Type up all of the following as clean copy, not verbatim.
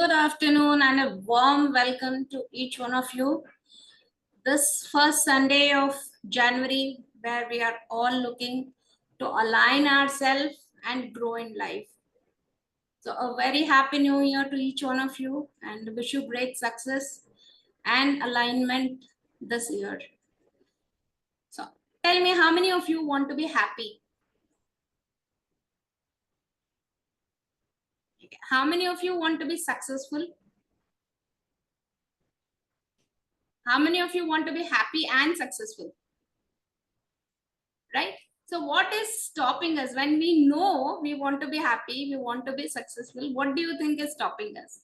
Good afternoon and a warm welcome to each one of you. This first Sunday of January, where we are all looking to align ourselves and grow in life. So, a very happy new year to each one of you and wish you great success and alignment this year. So, tell me, how many of you want to be happy? How many of you want to be successful? How many of you want to be happy and successful? Right? So what is stopping us when we know we want to be happy, we want to be successful? What do you think is stopping us?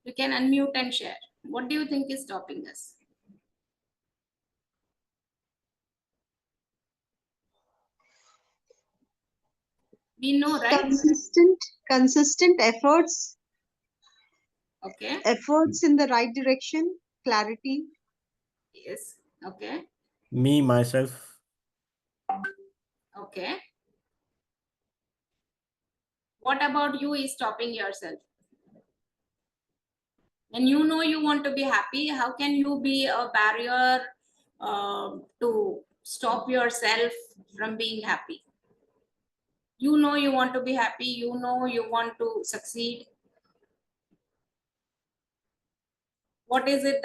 You can unmute and share. What do you think is stopping us? We know, right? Consistent efforts Okay. Efforts in the right direction, clarity. Yes. Okay. Me, myself. Okay. What about you is stopping yourself? When you know you want to be happy, how can you be a barrier to stop yourself from being happy? You know you want to be happy, you know you want to succeed. What is it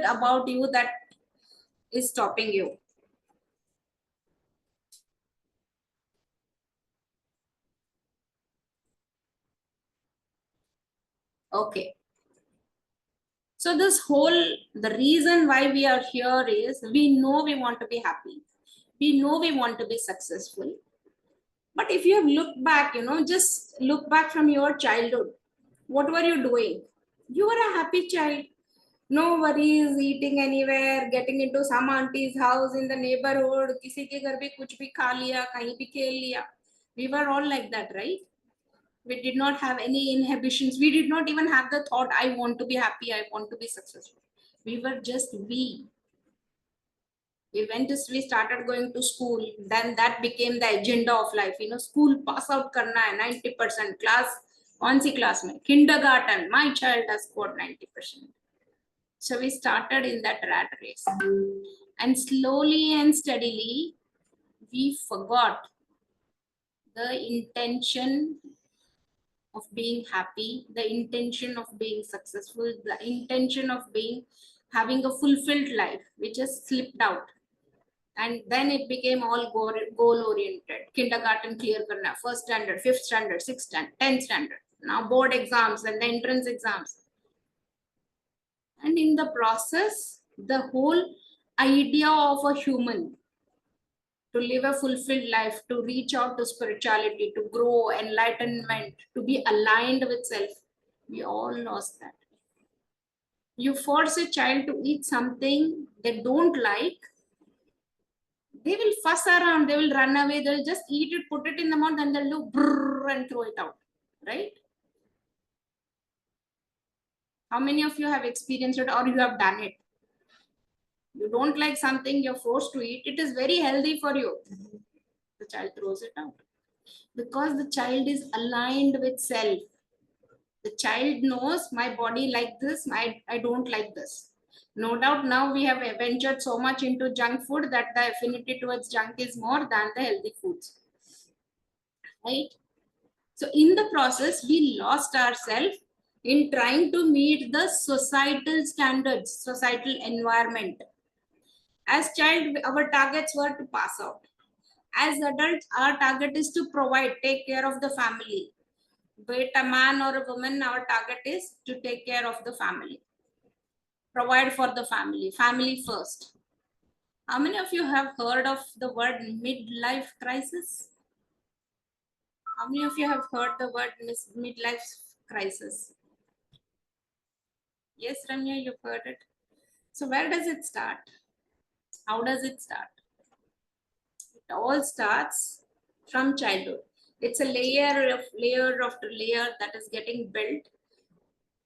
about you that is stopping you? Okay. So the reason why we are here is we know we want to be happy. We know we want to be successful. But if you have looked back, just look back from your childhood. What were you doing? You were a happy child. No worries, eating anywhere, getting into some auntie's house in the neighborhood, किसी के घर पे कुछ भी खा लिया, कहीं भी खेल लिया. We were all like that, right? We did not have any inhibitions. We did not even have the thought, I want to be happy, I want to be successful. We were just we started going to school, then that became the agenda of life. School pass out karna hai, 90% class. कौन सी class में? Kindergarten, my child has scored 90%. So we started in that rat race, and slowly and steadily we forgot the intention of being happy, the intention of being successful, the intention of having a fulfilled life. We just slipped out, and then it became all goal oriented. Kindergarten clear karna, first standard, fifth standard, sixth standard, 10th standard, now board exams and the entrance exams. And in the process, the whole idea of a human to live a fulfilled life, to reach out to spirituality, to grow, enlightenment, to be aligned with self, we all lost that. You force a child to eat something they don't like, they will fuss around, they will run away, they'll just eat it, put it in the mouth, and they'll do brrr and throw it out, right? How many of you have experienced it or you have done it? You don't like something, you're forced to eat, it is very healthy for you. The child throws it out because the child is aligned with self. The child knows my body like this, I don't like this. No doubt now we have ventured so much into junk food that the affinity towards junk is more than the healthy foods, right? So in the process, we lost ourselves in trying to meet the societal standards, societal environment. As child, our targets were to pass out. As adults, our target is to provide, take care of the family. Be it a man or a woman, our target is to take care of the family. Provide for the family, family first. How many of you have heard of the word midlife crisis? How many of you have heard the word midlife crisis? Yes, Ramya, you've heard it. So where does it start? How does it start? It all starts from childhood. It's a layer after layer that is getting built.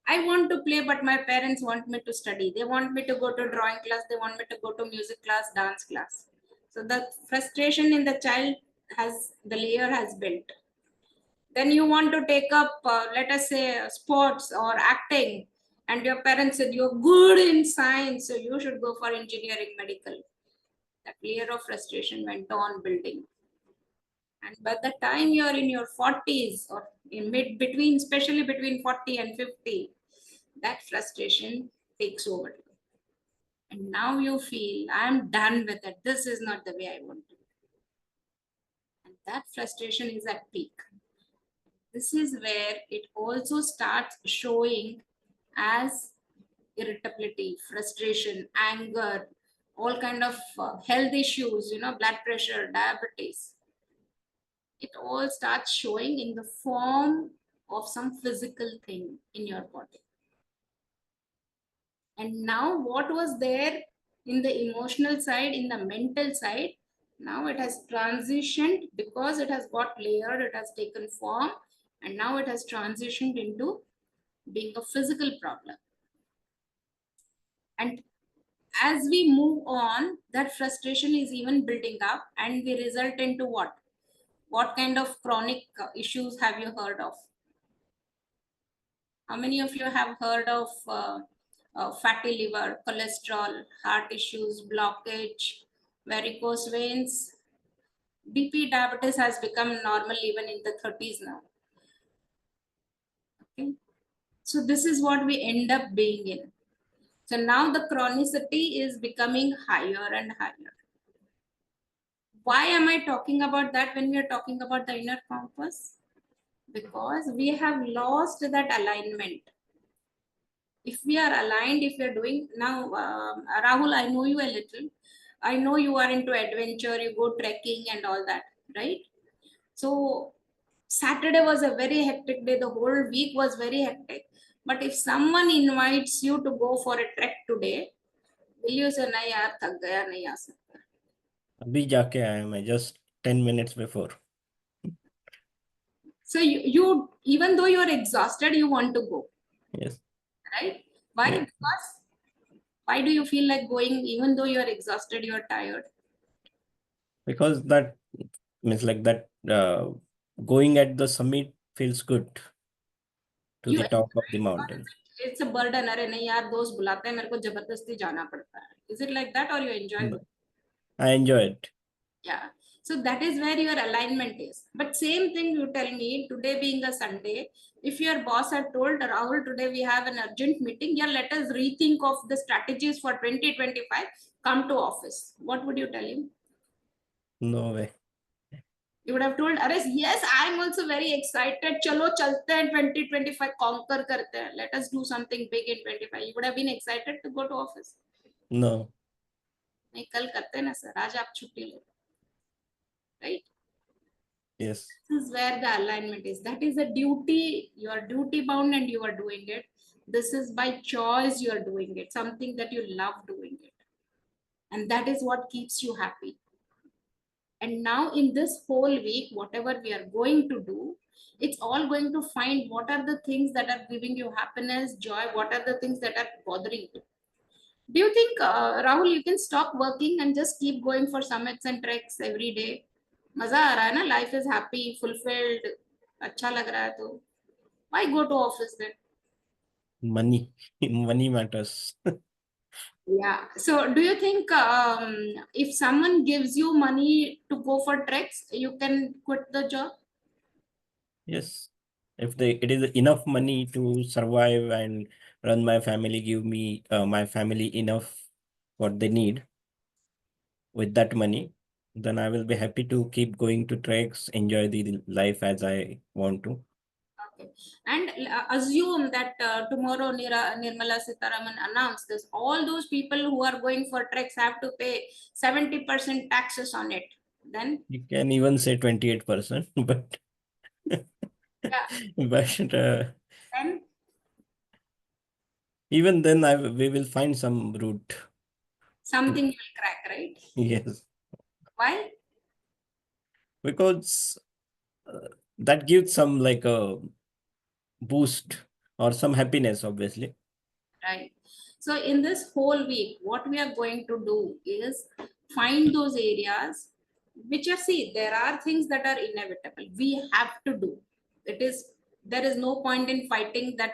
I want to play, but my parents want me to study. They want me to go to drawing class. They want me to go to music class, dance class. So the frustration in the child the layer has built. Then you want to take up, let us say, sports or acting, and your parents said you're good in science, so you should go for engineering, medical. That layer of frustration went on building. And by the time you're in your 40s or in mid between, especially between 40 and 50, that frustration takes over. And now you feel, I'm done with it. This is not the way I want to. And that frustration is at peak. This is where it also starts showing as irritability, frustration, anger, all kind of health issues, blood pressure, diabetes. It all starts showing in the form of some physical thing in your body. And now what was there in the emotional side, in the mental side, now it has transitioned because it has got layered, it has taken form, and now it has transitioned into being a physical problem. And as we move on, that frustration is even building up, and we result into what? What kind of chronic issues have you heard of? How many of you have heard of fatty liver, cholesterol, heart issues, blockage, varicose veins? BP, diabetes has become normal even in the 30s now. Okay. So this is what we end up being in. So now the chronicity is becoming higher and higher. Why am I talking about that when we are talking about the inner compass? Because we have lost that alignment. If we are aligned, if we are doing now, Rahul, I know you a little. I know you are into adventure, you go trekking and all that, right? So Saturday was a very hectic day. The whole week was very hectic. But if someone invites you to go for a trek today, will you say, "नहीं यार, थक गया, नहीं आ सकता"? अभी जाके आया मैं just 10 minutes before. So you even though you're exhausted, you want to go, Yes. right? Why? Yeah. Because why do you feel like going even though you're exhausted, you're tired? Because that means like that going at the summit feels good to You the top of the enjoy it, or mountain. it's a burden. अरे नहीं यार, दोस्त बुलाते हैं, मेरे को जबरदस्ती जाना पड़ता है. Is it like that, or you enjoy No, it? I enjoy it. Yeah. So that is where your alignment is. But same thing you tell me today being a Sunday, if your boss had told Rahul, today we have an urgent meeting, yeah, let us rethink of the strategies for 2025, come to office. What would you tell him? No way. You would have told, Ares, yes, I'm also very excited. Chalo chalte hain 2025 conquer karte hain. Let us do something big in 25. You would have been excited to go to office. No. नहीं कल करते हैं ना sir, आज आप छुट्टी लो, right? Yes. This is where the alignment is. That is a duty. You are duty bound and you are doing it. This is by choice you are doing it. Something that you love doing it, and that is what keeps you happy. And now in this whole week, whatever we are going to do, it's all going to find what are the things that are giving you happiness, joy, what are the things that are bothering you. Do you think, Rahul, you can stop working and just keep going for summits and treks every day? मजा आ रहा है ना, life is happy, fulfilled, अच्छा लग रहा है, तो why go to office then? Money. Money matters. Yeah. So do you think if someone gives you money to go for treks, you can quit the job? Yes. If it is enough money to survive and run my family, give me my family enough what they need with that money, then I will be happy to keep going to treks, enjoy the life as I want to. Okay. And assume that tomorrow Nirmala Sitaraman announced this. All those people who are going for treks have to pay 70% taxes on it. Then, You can even say 28%, but yeah, but then even then we will find some route something to. will crack, right? Yes, Why? because that gives some like a boost or some happiness, obviously. Right. So in this whole week, what we are going to do is find those areas which are, see, there are things that are inevitable. We have to do. There is no point in fighting that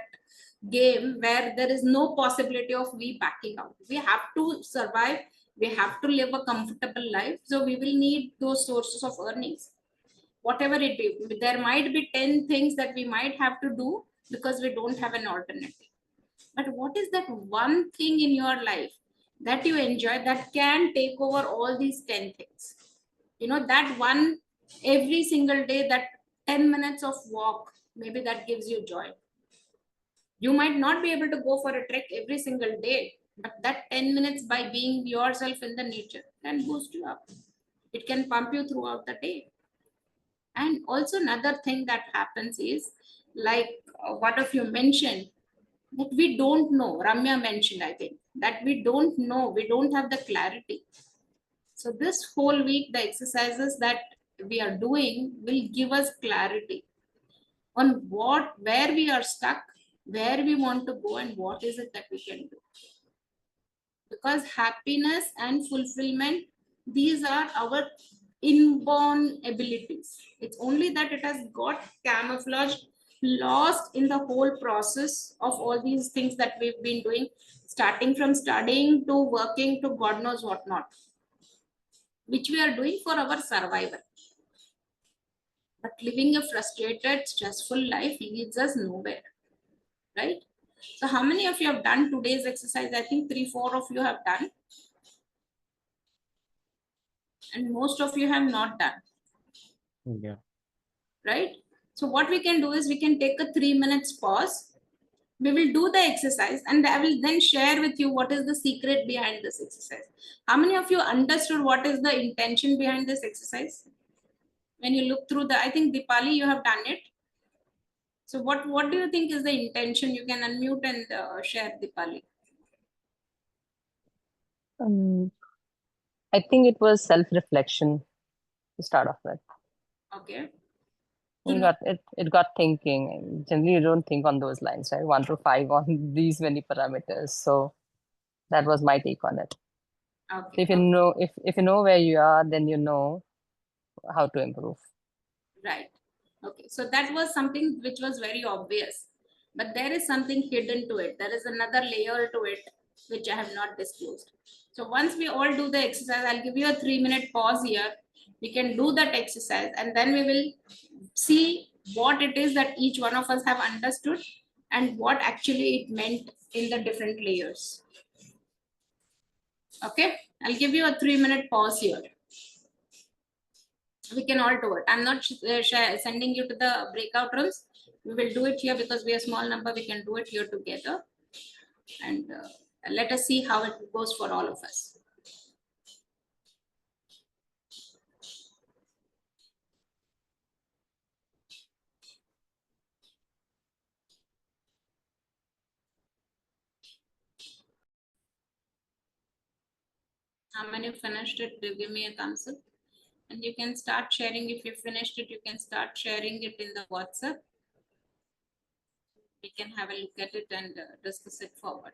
game where there is no possibility of we backing out. We have to survive. We have to live a comfortable life. So we will need those sources of earnings. Whatever it be, there might be 10 things that we might have to do because we don't have an alternative. But what is that one thing in your life that you enjoy that can take over all these 10 things? That one, every single day, that 10 minutes of walk, maybe that gives you joy. You might not be able to go for a trek every single day, but that 10 minutes by being yourself in the nature can boost you up. It can pump you throughout the day. And also another thing that happens is, like what of you mentioned, that we don't know. Ramya mentioned, I think, that we don't know, we don't have the clarity. So this whole week, the exercises that we are doing will give us clarity on where we are stuck, where we want to go, and what is it that we can do. Because happiness and fulfillment, these are our inborn abilities. It's only that it has got camouflaged, lost in the whole process of all these things that we've been doing, starting from studying to working to God knows what not, which we are doing for our survival. But living a frustrated, stressful life leads us nowhere, right? So how many of you have done today's exercise? I think 3-4 of you have done. And most of you have not done. Yeah. Right? So what we can do is we can take a 3 minutes pause. We will do the exercise and I will then share with you what is the secret behind this exercise. How many of you understood what is the intention behind this exercise? When you look through I think Dipali, you have done it. So what do you think is the intention? You can unmute and share, Dipali. I think it was self-reflection to start off with. Okay. It got thinking. Generally, you don't think on those lines, right? 1 to 5 on these many parameters. So that was my take on it. Okay. If you know, if you know where you are, then you know how to improve. Right. Okay. So that was something which was very obvious, but there is something hidden to it. There is another layer to it, which I have not disclosed. So once we all do the exercise, I'll give you a 3-minute pause here. We can do that exercise and then we will see what it is that each one of us have understood and what actually it meant in the different layers. Okay. I'll give you a 3-minute pause here. We can all do it. I'm not sending you to the breakout rooms. We will do it here because we are a small number. We can do it here together. And let us see how it goes for all of us. How many finished it? Give me a thumbs up. And you can start sharing. If you finished it, you can start sharing it in the WhatsApp. We can have a look at it and discuss it forward.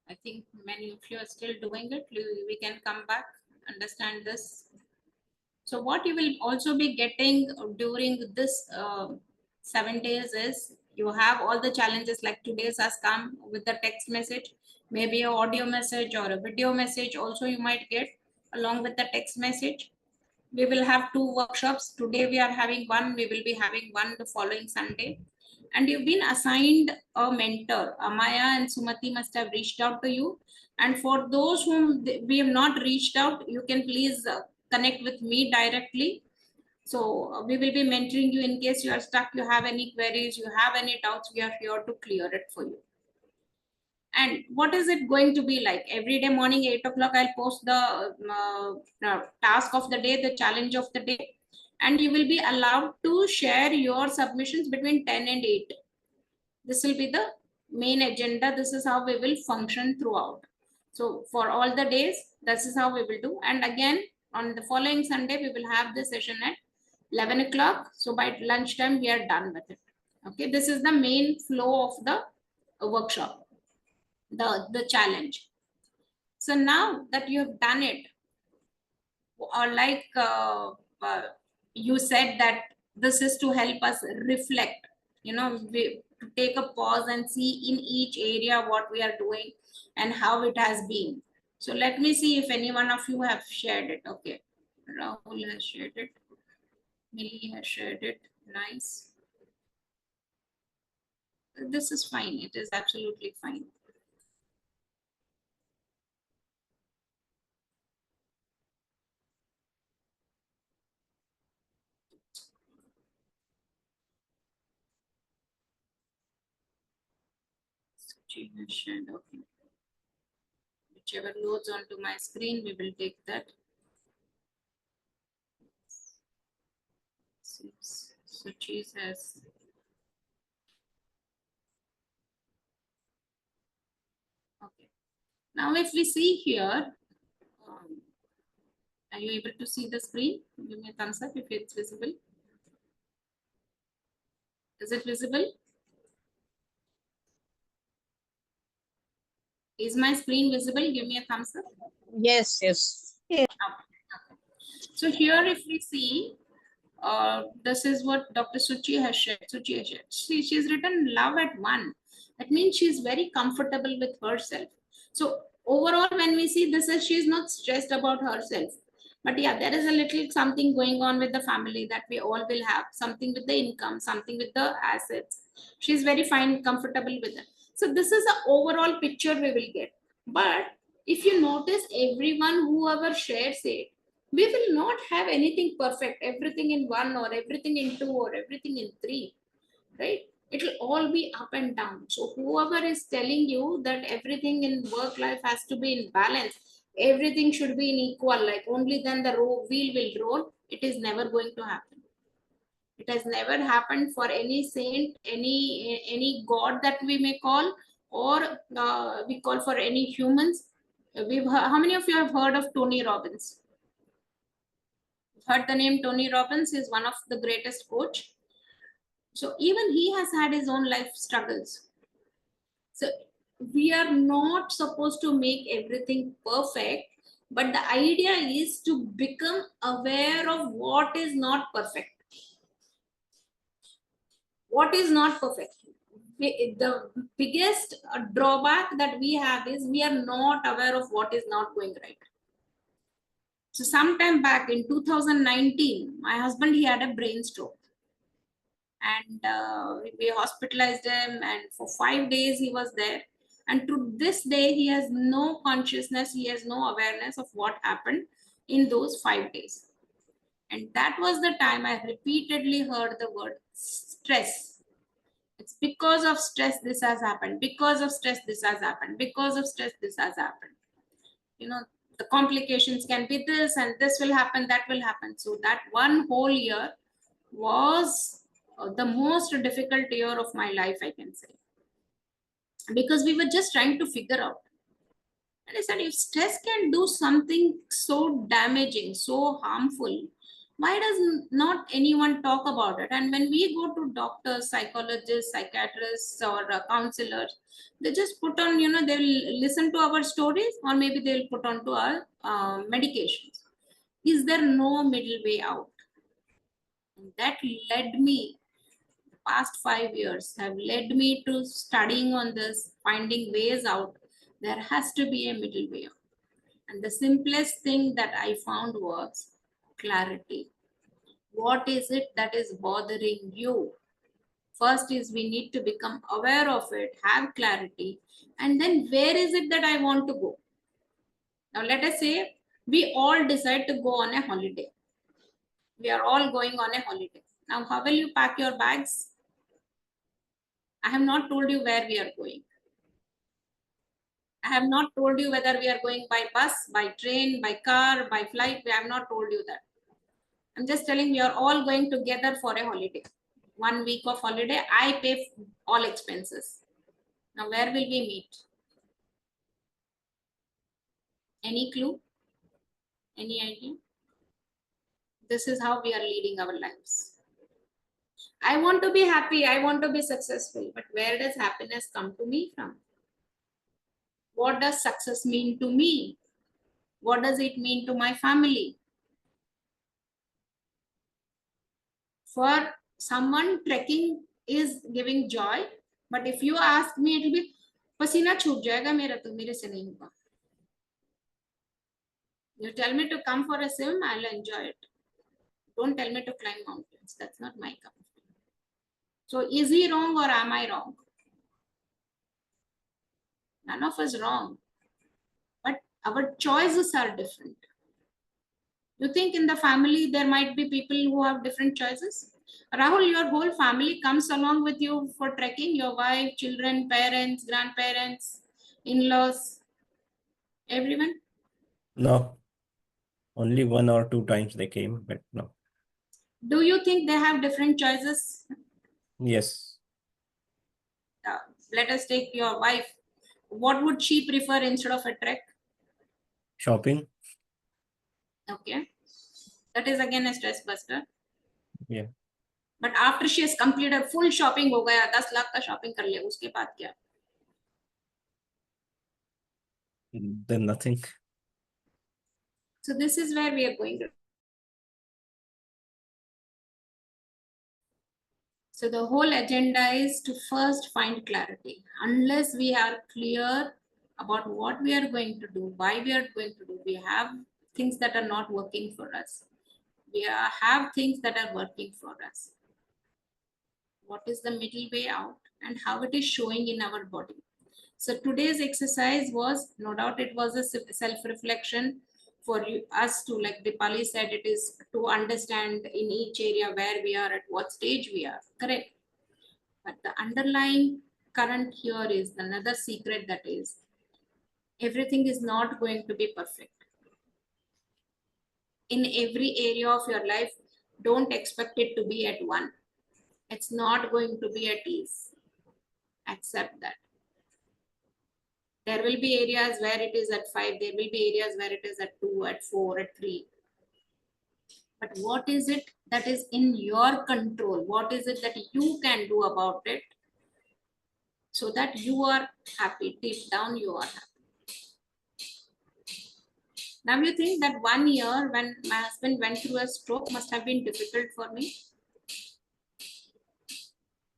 I think many of you are still doing it. We can come back, understand this. So what you will also be getting during this 7 days is you have all the challenges like today's has come with the text message, maybe an audio message or a video message also you might get along with the text message. We will have 2 workshops. Today we are having one, we will be having one the following Sunday. And you've been assigned a mentor. Amaya and Sumati must have reached out to you. And for those whom we have not reached out, you can please connect with me directly. So we will be mentoring you in case you are stuck, you have any queries, you have any doubts, we are here to clear it for you. And what is it going to be like? Every day morning, 8 o'clock, I'll post the task of the day, the challenge of the day. And you will be allowed to share your submissions between 10 and 8. This will be the main agenda. This is how we will function throughout. So for all the days, this is how we will do. And again, on the following Sunday, we will have the session at 11 o'clock. So by lunchtime, we are done with it. Okay, this is the main flow of the workshop. the challenge. So now that you have done it, or like you said that this is to help us reflect, to take a pause and see in each area what we are doing and how it has been. So let me see if any one of you have shared it. Okay, Rahul has shared it, Millie has shared it. Nice. This is fine, it is absolutely fine. She has shared. Okay, whichever loads onto my screen, we will take that. So cheese has. Okay. Now, if we see here, are you able to see the screen? Give me a thumbs up if it's visible. Is it visible? Is my screen visible? Give me a thumbs up. Yes, yes. Okay. So here, if we see, this is what Dr. Suchi has shared. She's written love at one. That means she's very comfortable with herself. So overall, when we see this, is she's not stressed about herself. But yeah, there is a little something going on with the family that we all will have, something with the income, something with the assets. She's very fine, comfortable with it. So this is the overall picture we will get. But if you notice, everyone, whoever shares it, we will not have anything perfect, everything in one or everything in two or everything in three, right? It will all be up and down. So whoever is telling you that everything in work life has to be in balance, everything should be in equal, like only then the wheel will roll, it is never going to happen. It has never happened for any saint, any god that we may call, or we call for any humans. How many of you have heard of Tony Robbins? Heard the name Tony Robbins? Is one of the greatest coach. So even he has had his own life struggles. So we are not supposed to make everything perfect, but the idea is to become aware of what is not perfect. What is not perfect? The biggest drawback that we have is we are not aware of what is not going right. So sometime back in 2019, my husband, he had a brain stroke. And we hospitalized him, and for 5 days he was there, and to this day he has no consciousness, he has no awareness of what happened in those 5 days. And that was the time I repeatedly heard the word stress. It's because of stress this has happened, because of stress this has happened, because of stress this has happened. The complications can be this, and this will happen, that will happen. So that one whole year was the most difficult year of my life, I can say, because we were just trying to figure out. And I said, if stress can do something so damaging, so harmful, why does not anyone talk about it? And when we go to doctors, psychologists, psychiatrists, or counselors, they just put on, they will listen to our stories, or maybe they will put on to our medications. Is there no middle way out? And that led me, past 5 years have led me to studying on this, finding ways out. There has to be a middle way out. And the simplest thing that I found was clarity. What is it that is bothering you? First is we need to become aware of it, have clarity, and then where is it that I want to go? Now let us say we all decide to go on a holiday. We are all going on a holiday. Now how will you pack your bags? I have not told you where we are going. I have not told you whether we are going by bus, by train, by car, by flight. We have not told you that. I'm just telling we are all going together for a holiday. 1 week of holiday. I pay all expenses. Now, where will we meet? Any clue? Any idea? This is how we are leading our lives. I want to be happy. I want to be successful. But where does happiness come to me from? What does success mean to me? What does it mean to my family? For someone, trekking is giving joy, but if you ask me, it will be pasina chhoot jayega mera, to mere se nahi hoga. You tell me to come for a swim, I'll enjoy it. Don't tell me to climb mountains. That's not my cup of tea. So is he wrong or am I wrong? None of us wrong, but our choices are different. You think in the family there might be people who have different choices? Rahul, your whole family comes along with you for trekking, your wife, children, parents, grandparents, in-laws, everyone? No, only 1 or 2 times they came, but no. Do you think they have different choices? Yes. Let us take your wife. What would she prefer instead of a trek? Shopping. Okay. That is again a stress buster. Yeah. But after she has completed full shopping, हो गया 10 लाख का shopping कर लिया, उसके बाद क्या? Then nothing. So this is where we are going. So the whole agenda is to first find clarity. Unless we are clear about what we are going to do, why we are going to do, we have things that are not working for us. Have things that are working for us. What is the middle way out and how it is showing in our body. So today's exercise was, no doubt it was a self-reflection for us to, like Dipali said, it is to understand in each area where we are, at what stage we are, correct? But the underlying current here is another secret, that is, everything is not going to be perfect. In every area of your life, don't expect it to be at 1. It's not going to be at ease. Accept that. There will be areas where it is at 5. There will be areas where it is at 2, at 4, at 3. But what is it that is in your control? What is it that you can do about it so that you are happy? Deep down, you are happy. Now you think that 1 year when my husband went through a stroke must have been difficult for me?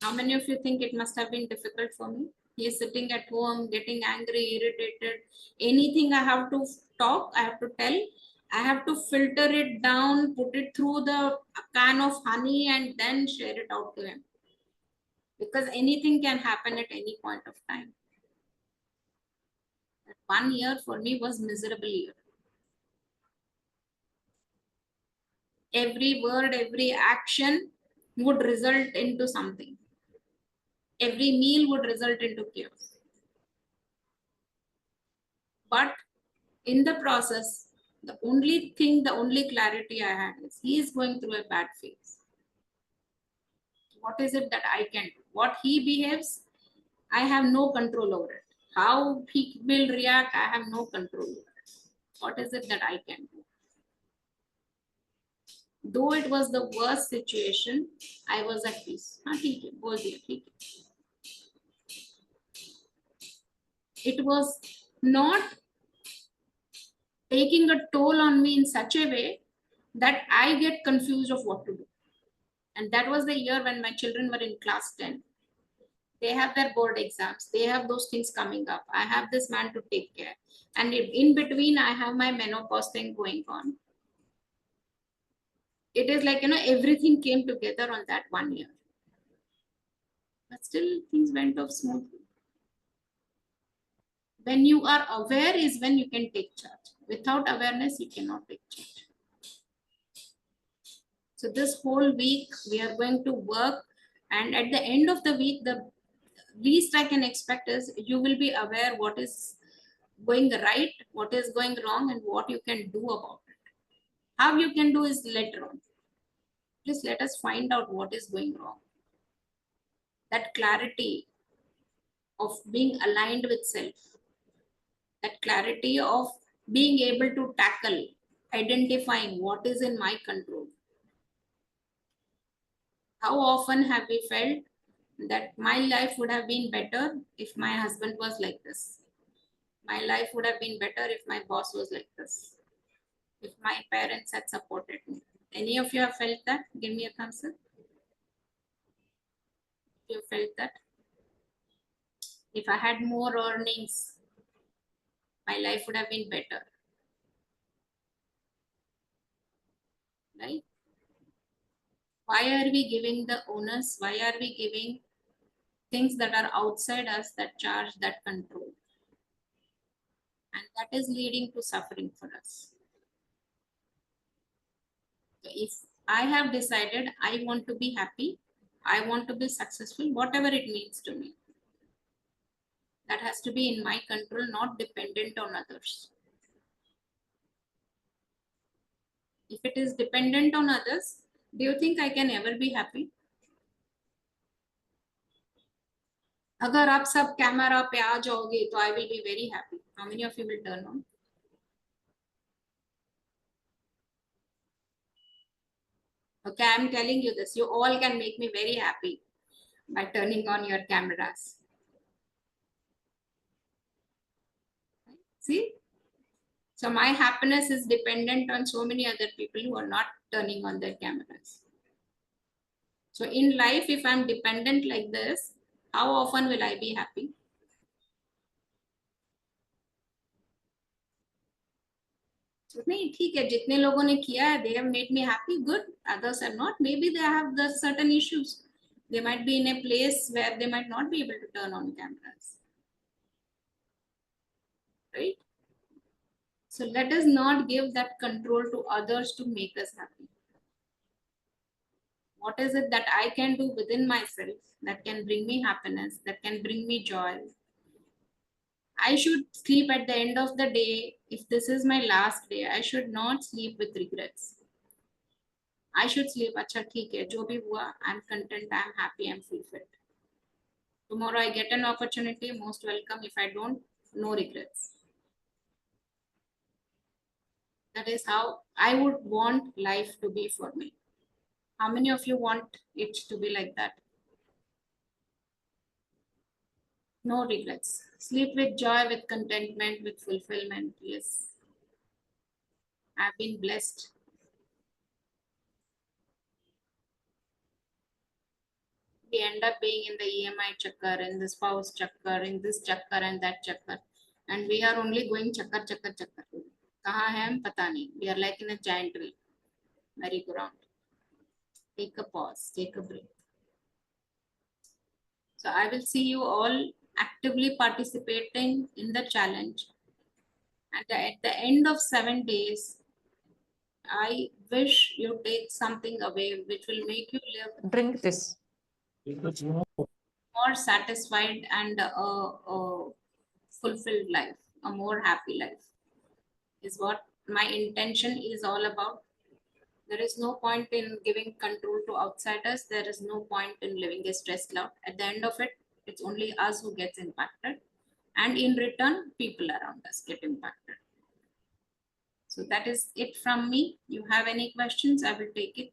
How many of you think it must have been difficult for me? He is sitting at home, getting angry, irritated. Anything I have to talk, I have to tell, I have to filter it down, put it through the can of honey and then share it out to him. Because anything can happen at any point of time. That 1 year for me was miserable year. Every word, every action would result into something. Every meal would result into chaos. But in the process, the only clarity I had is he is going through a bad phase. What is it that I can do? What he behaves, I have no control over it. How he will react, I have no control over it. What is it that I can do? Though it was the worst situation, I was at peace. It was not taking a toll on me in such a way that I get confused of what to do. And that was the year when my children were in class 10. They have their board exams. They have those things coming up. I have this man to take care. And in between, I have my menopause thing going on. It is like, everything came together on that 1 year. But still, things went off smoothly. When you are aware is when you can take charge. Without awareness, you cannot take charge. So this whole week, we are going to work. And at the end of the week, the least I can expect is you will be aware what is going right, what is going wrong, and what you can do about it. How you can do is later on. Please let us find out what is going wrong. That clarity of being aligned with self, that clarity of being able to tackle, identifying what is in my control. How often have we felt that my life would have been better if my husband was like this? My life would have been better if my boss was like this. If my parents had supported me. Any of you have felt that? Give me a thumbs up. You felt that? If I had more earnings, my life would have been better. Right? Why are we giving the onus? Why are we giving things that are outside us that charge, that control? And that is leading to suffering for us. So if I have decided I want to be happy, I want to be successful, whatever it means to me, that has to be in my control, not dependent on others. If it is dependent on others, do you think I can ever be happy? अगर आप सब camera पे आ जाओगे तो I will be very happy. How many of you will turn on? Okay, I'm telling you this. You all can make me very happy by turning on your cameras. See? So my happiness is dependent on so many other people who are not turning on their cameras. So in life, if I'm dependent like this, how often will I be happy? So नहीं ठीक है जितने लोगों ने किया है they have made me happy, good. Others have not. Maybe they have the certain issues. They might be in a place where they might not be able to turn on cameras. Right? So let us not give that control to others to make us happy. What is it that I can do within myself that can bring me happiness, that can bring me joy? I should sleep at the end of the day. If this is my last day, I should not sleep with regrets. I should sleep, अच्छा ठीक है, जो भी हुआ, I'm content, I'm happy, I'm fulfilled. Tomorrow I get an opportunity, most welcome. If I don't, no regrets. That is how I would want life to be for me. How many of you want it to be like that? No regrets. Sleep with joy, with contentment, with fulfillment. Yes. I've been blessed. We end up being in the EMI chakkar, in the spouse chakkar, in this chakkar and that chakkar. And we are only going chakkar, chakkar, chakkar. Kahan hai hum? Pata nahi. We are like in a giant wheel. Merry-go-round. Take a pause, take a break. So I will see you all actively participating in the challenge. And at the end of 7 days, I wish you take something away which will make you live Drink this. more satisfied and a fulfilled life, a more happy life is what my intention is all about. There is no point in giving control to outsiders. There is no point in living a stressed life. At the end of it, it's only us who gets impacted. And in return, people around us get impacted. So that is it from me. You have any questions? I will take it.